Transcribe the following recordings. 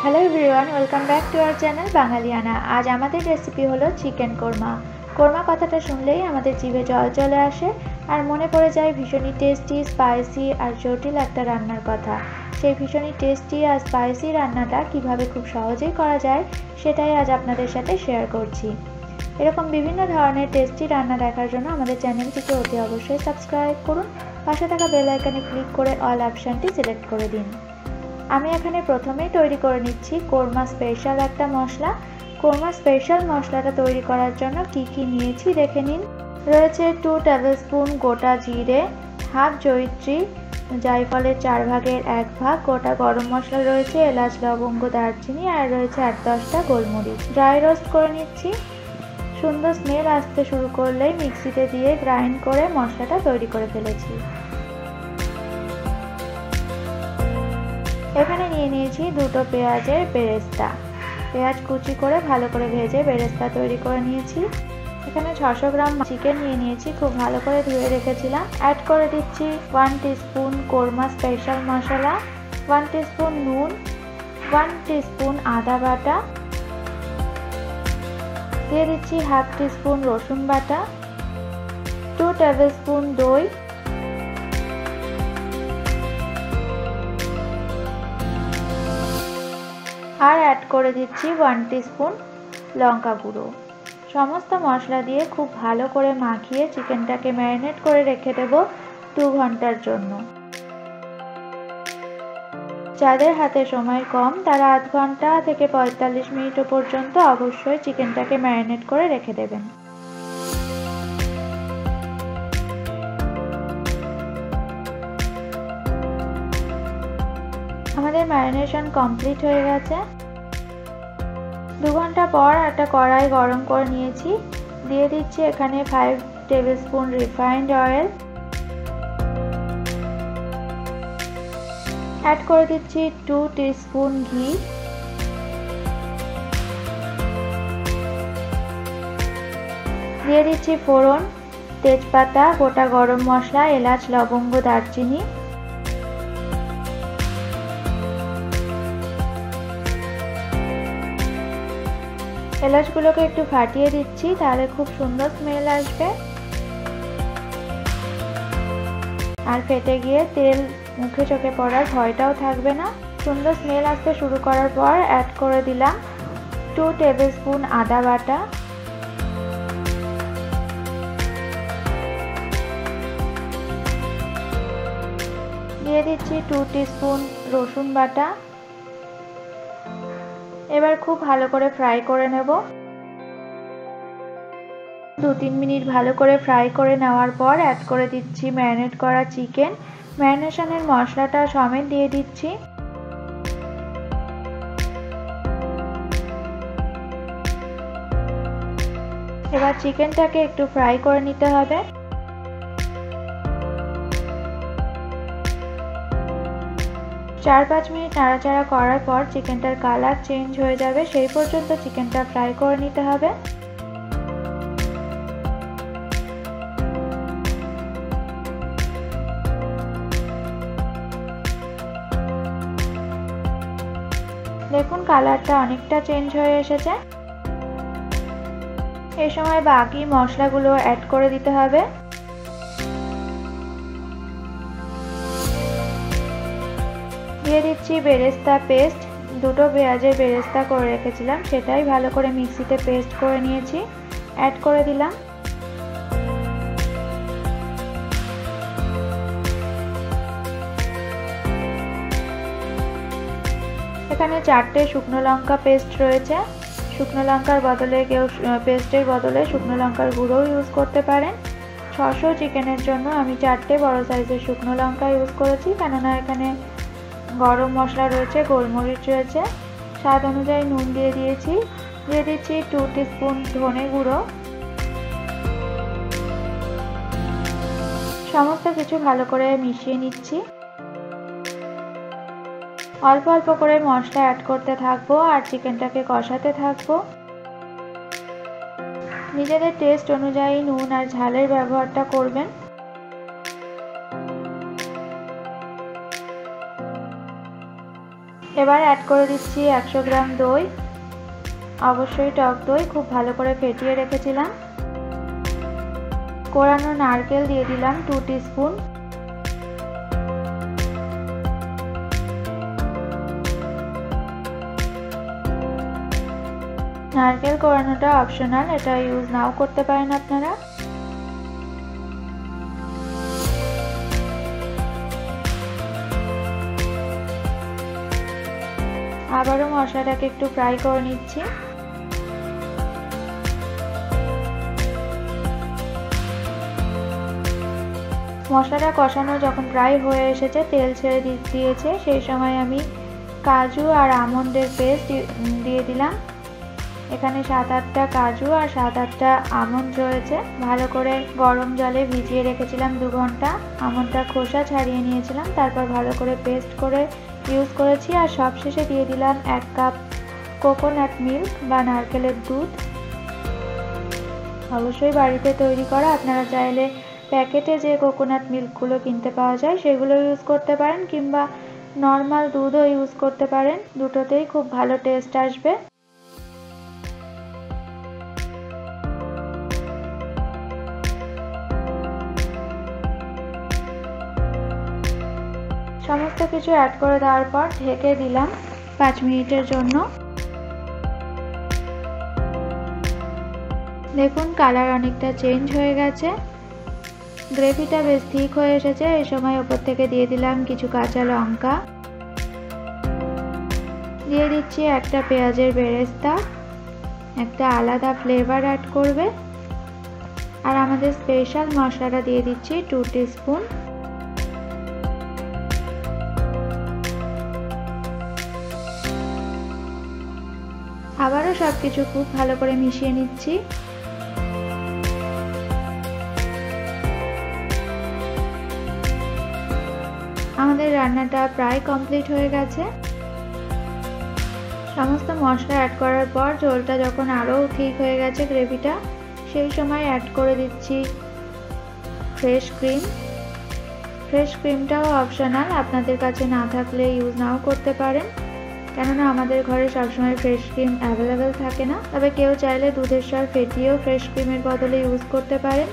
Hello everyone, welcome back to our channel Bangaliyana. আজ আমাদের recipe হলো চিকেন কোরমা। কোরমা কথাটা শুনলেই আমাদের জিভে জল চলে আসে আর মনে পড়ে যায় ভীষণই টেস্টি, স্পাইসি আর জটিল একটা রান্নার কথা। সেই ভীষণই টেস্টি আর স্পাইসি রান্নাটা কিভাবে খুব সহজেই করা যায় সেটাই আজ আপনাদের সাথে শেয়ার করছি। এরকম বিভিন্ন ধরনের টেস্টি রান্না দেখার জন্য আমাদের চ্যানেলটিকে অতি অবশ্যই সাবস্ক্রাইব করুন। পাশে থাকা বেল আইকনে ক্লিক করে অল অপশানটি সিলেক্ট করে দিন। আমি এখানে প্রথমেই তৈরি করে নিচ্ছি কোরমা স্পেশাল একটা মশলা। কোরমা স্পেশাল মশলাটা তৈরি করার জন্য কি কি নিয়েছি দেখে নিন। রয়েছে 2 টেবিলস্পুন গোটা জিরে, হাফ জয়িত্রী, জায়ফলের 4 ভাগের 1 ভাগ, গোটা গরম মশলা রয়েছে, এলাচ, লবঙ্গ, দারচিনি, আর রয়েছে 8-10টা গোলমরিচ। ড্রাই রোস্ট করে নিচ্ছি। সুন্দর স্মেল আসতে শুরু করলেই মিক্সিতে দিয়ে গ্রাইন্ড করে মশলাটা তৈরি করে ফেলেছি। এখানে নিয়ে নিয়েছি 2টো পেঁয়াজের বেরেস্তা। পেঁয়াজ কুচি করে ভালো করে ভেজে বেরেস্তা তৈরি করে নিয়েছি। এখানে 600 গ্রাম চিকেন নিয়ে নিয়েছি, খুব ভালো করে ধুয়ে রেখেছিলাম। অ্যাড করে দিচ্ছি 1 টিস্পুন কোরমা স্পেশাল মশলা, 1 টিস্পুন নুন, 1 টিস্পুন আদা বাটা, দিয়ে দিচ্ছি হাফ টিস্পুন রসুন বাটা, 2 টেবিলস্পুন দই, আর অ্যাড করে দিচ্ছি 1 টিস্পুন লঙ্কা গুঁড়ো। সমস্ত মশলা দিয়ে খুব ভালো করে মাখিয়ে চিকেনটাকে ম্যারিনেট করে রেখে দেব 2 ঘন্টার জন্য। যাদের হাতে সময় কম তারা আধ ঘন্টা থেকে 45 মিনিট পর্যন্ত অবশ্যই চিকেনটাকে ম্যারিনেট করে রেখে দেবেন। আমাদের ম্যারিনেশন কমপ্লিট হয়ে গেছে। 2 ঘন্টা পর একটা কড়াই গরম করে নিয়েছি, দিয়ে দিচ্ছি এখানে 5 টেবিলস্পুন রিফাইন্ড অয়েল, অ্যাড করে দিচ্ছি 2 টিস্পুন ঘি, দিয়ে দিচ্ছি ফোড়ন, তেজপাতা, গোটা গরম মশলা, এলাচ, লবঙ্গ, দারচিনি, এলাচগুলোকে একটু ফাটিয়ে দিচ্ছি, তাহলে খুব সুন্দর স্মেল আসবে আর ফেটে গিয়ে তেল মুখে চোখে পড়ার ভয়টাও থাকবে না। সুন্দর স্মেল আসতে শুরু করার পর অ্যাড করে দিলাম 2 টেবিলস্পুন আদা বাটা, দিয়ে দিচ্ছি 2 টিস্পুন রসুন বাটা। এবার খুব ভালো করে ফ্রাই করে নেব। 2-3 মিনিট ভালো করে ফ্রাই করে নেওয়ার পর অ্যাড করে দিচ্ছি ম্যারিনেট করা চিকেন। ম্যারিনেশনের মশলাটা সমেত দিয়ে দিচ্ছি। এবার চিকেনটাকে একটু ফ্রাই করে নিতে হবে। চার 5 মিনিট নাড়াচাড়া করার পর চিকেনটার কালার চেঞ্জ হয়ে যাবে, সেই পর্যন্ত চিকেনটা ফ্রাই করে নিতে হবে। দেখুন কালারটা অনেকটা চেঞ্জ হয়ে এসেছে। এই সময় বাকি মশলাগুলো অ্যাড করে দিতে হবে। দিয়ে দিচ্ছি বেরেস্তা পেস্ট। 2টো পেঁয়াজের বেরেস্তা করে রেখেছিলাম, সেটাই ভালো করে মিক্সিতে পেস্ট করে নিয়েছি, অ্যাড করে দিলাম। এখানে 4টে শুকনো লঙ্কা পেস্ট রয়েছে। শুকনো লঙ্কার বদলে কেউ পেস্টের বদলে শুকনো লঙ্কার গুঁড়োও ইউজ করতে পারেন। 600 চিকেনের জন্য আমি 4টে বড় সাইজের শুকনো লঙ্কা ইউজ করেছি, কেননা এখানে গরম মশলা রয়েছে, গোলমরিচ রয়েছে। স্বাদ অনুযায়ী নুন দিয়ে দিয়েছি। দিয়ে দিচ্ছি 2 টিস্পুন ধনে গুঁড়ো। সমস্ত কিছু ভালো করে মিশিয়ে নিচ্ছি। অল্প অল্প করে মশলা অ্যাড করতে থাকবো আর চিকেনটাকে কষাতে থাকবো। নিজেদের টেস্ট অনুযায়ী নুন আর ঝালের ব্যবহারটা করবেন। এবার অ্যাড করে দিচ্ছি 100 গ্রাম দই, অবশ্যই টক দই, খুব ভালো করে ফেটিয়ে রেখেছিলাম। কোরানো নারকেল দিয়ে দিলাম 2 টিস্পুন। নারকেল কোরানোটা অপশনাল, এটা ইউজ নাও করতে পারেন আপনারা। আবারও মশলাটাকে একটু ফ্রাই করে নিচ্ছি। মশলাটা কষানো যখন প্রায় হয়ে এসেছে, তেল ছেড়ে দিয়েছে, সেই সময় আমি কাজু আর আমন্ডের পেস্ট দিয়ে দিলাম। এখানে 7-8টা কাজু আর 7-8টা আমন্ড রয়েছে। ভালো করে গরম জলে ভিজিয়ে রেখেছিলাম 2 ঘন্টা। আমন্ডটা খোসা ছাড়িয়ে নিয়েছিলাম, তারপর ভালো করে পেস্ট করে ইউজ করেছি। আর সবশেষে দিয়ে দিলাম 1 কাপ কোকোনাট মিল্ক বা নারকেলের দুধ, অবশ্যই বাড়িতে তৈরি করা। আপনারা চাইলে প্যাকেটে যে কোকোনাট মিল্কগুলো কিনতে পাওয়া যায় সেগুলো ইউজ করতে পারেন, কিংবা নর্মাল দুধও ইউজ করতে পারেন, দুটোতেই খুব ভালো টেস্ট আসবে। সমস্ত কিছু অ্যাড করে দেওয়ার পর ঢেকে দিলাম 5 মিনিটের জন্য। দেখুন কালার অনেকটা চেঞ্জ হয়ে গেছে, গ্রেভিটা বেশ ঠিক হয়ে এসেছে। এই সময় উপর থেকে দিয়ে দিলাম কিছু কাঁচা লঙ্কা, দিয়ে দিচ্ছি একটা পেঁয়াজের বেরেস্তা, একটা আলাদা ফ্লেভার অ্যাড করবে। আর আমাদের স্পেশাল মশলাটা দিয়ে দিচ্ছি 2 টিস্পুন। আবারও সবকিছু খুব ভালো করে মিশিয়ে নিচ্ছি। আমাদের রান্নাটা প্রায় কমপ্লিট হয়ে গেছে। সমস্ত মশলা অ্যাড করার পর ঝোলটা যখন আরও ঠিক হয়ে গেছে গ্রেভিটা, সেই সময় অ্যাড করে দিচ্ছি ফ্রেশ ক্রিম। ফ্রেশ ক্রিমটাও অপশনাল, আপনাদের কাছে না থাকলে ইউজ নাও করতে পারেন, কেননা আমাদের ঘরে সবসময় ফ্রেশ ক্রিম অ্যাভেলেবেল থাকে না। তবে কেউ চাইলে দুধের স্বর ফেটিয়েও ফ্রেশ ক্রিমের বদলে ইউজ করতে পারেন।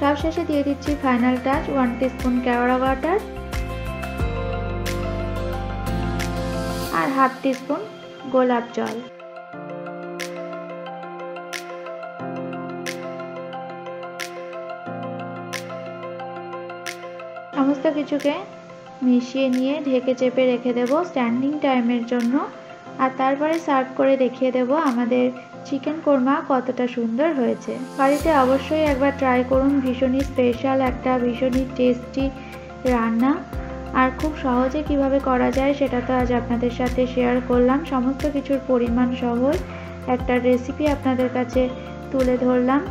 সবশেষে দিয়ে দিচ্ছি ফাইনাল টাচ 1 টিস্পুন কেওড়া ওয়াটার আর 1/2 টিস্পুন গোলাপ জল। সমস্ত কিছুকে মিশিয়ে নিয়ে ঢেকে চেপে রেখে দেব স্ট্যান্ডিং টাইমের জন্য। আর তারপরে সার্ভ করে দেখিয়ে দেব আমাদের চিকেন কোরমা কতটা সুন্দর হয়েছে। বাড়িতে অবশ্যই একবার ট্রাই করুন, ভীষণই স্পেশাল একটা, ভীষণই টেস্টি রান্না। আর খুব সহজে কিভাবে করা যায় সেটা তো আজ আপনাদের সাথে শেয়ার করলাম। সমস্ত কিছুর পরিমাণ সহ একটা রেসিপি আপনাদের কাছে তুলে ধরলাম,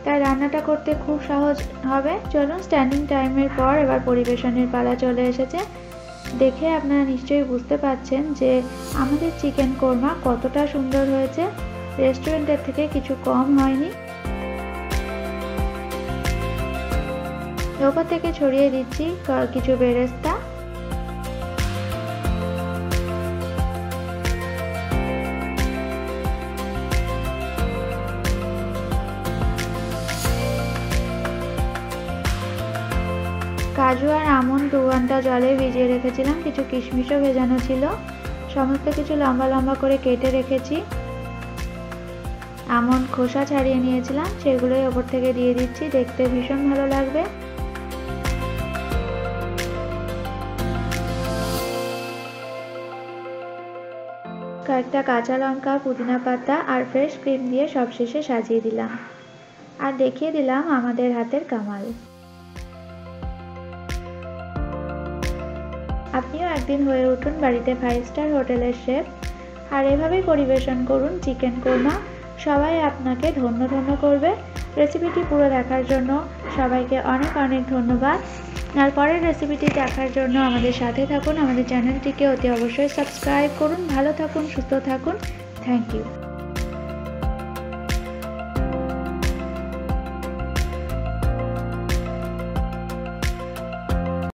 তাই রান্নাটা করতে খুব সহজ হবে। চলুন, স্ট্যান্ডিং টাইমের পর এবার পরিবেশনের পালা চলে এসেছে। দেখে আপনারা নিশ্চয়ই বুঝতে পারছেন যে আমাদের চিকেন কোরমা কতটা সুন্দর হয়েছে, রেস্টুরেন্টের থেকে কিছু কম হয়নি। ওপর থেকে ছড়িয়ে দিচ্ছি কিছু বেরেস্তা। কাজু আর আমন্ড 2 ঘন্টা জলে ভিজিয়ে রেখেছিলাম, কিছু কিশমিশও ভেজানো ছিল। সমস্ত কিছু লম্বা লম্বা করে কেটে রেখেছি। আমন্ড খোসা ছাড়িয়ে নিয়েছিলাম, সেগুলোই ওপর থেকে দিয়ে দিচ্ছি, দেখতে ভীষণ ভালো লাগবে। কয়েকটা কাঁচা লঙ্কা, পুদিনা পাতা আর ফ্রেশ ক্রিম দিয়ে সবশেষে সাজিয়ে দিলাম আর দেখিয়ে দিলাম আমাদের হাতের কামাল। আপনিও একদিন হয়ে উঠুন বাড়িতে 5 স্টার হোটেলের শেফ, আর এভাবেই পরিবেশন করুন চিকেন কোরমা। সবাই আপনাকে ধন্য ধন্য করবে। রেসিপিটি পুরো দেখার জন্য সবাইকে অনেক অনেক ধন্যবাদ। আর পরের রেসিপিটি দেখার জন্য আমাদের সাথে থাকুন, আমাদের চ্যানেলটিকে অতি অবশ্যই সাবস্ক্রাইব করুন। ভালো থাকুন, সুস্থ থাকুন। Thank you.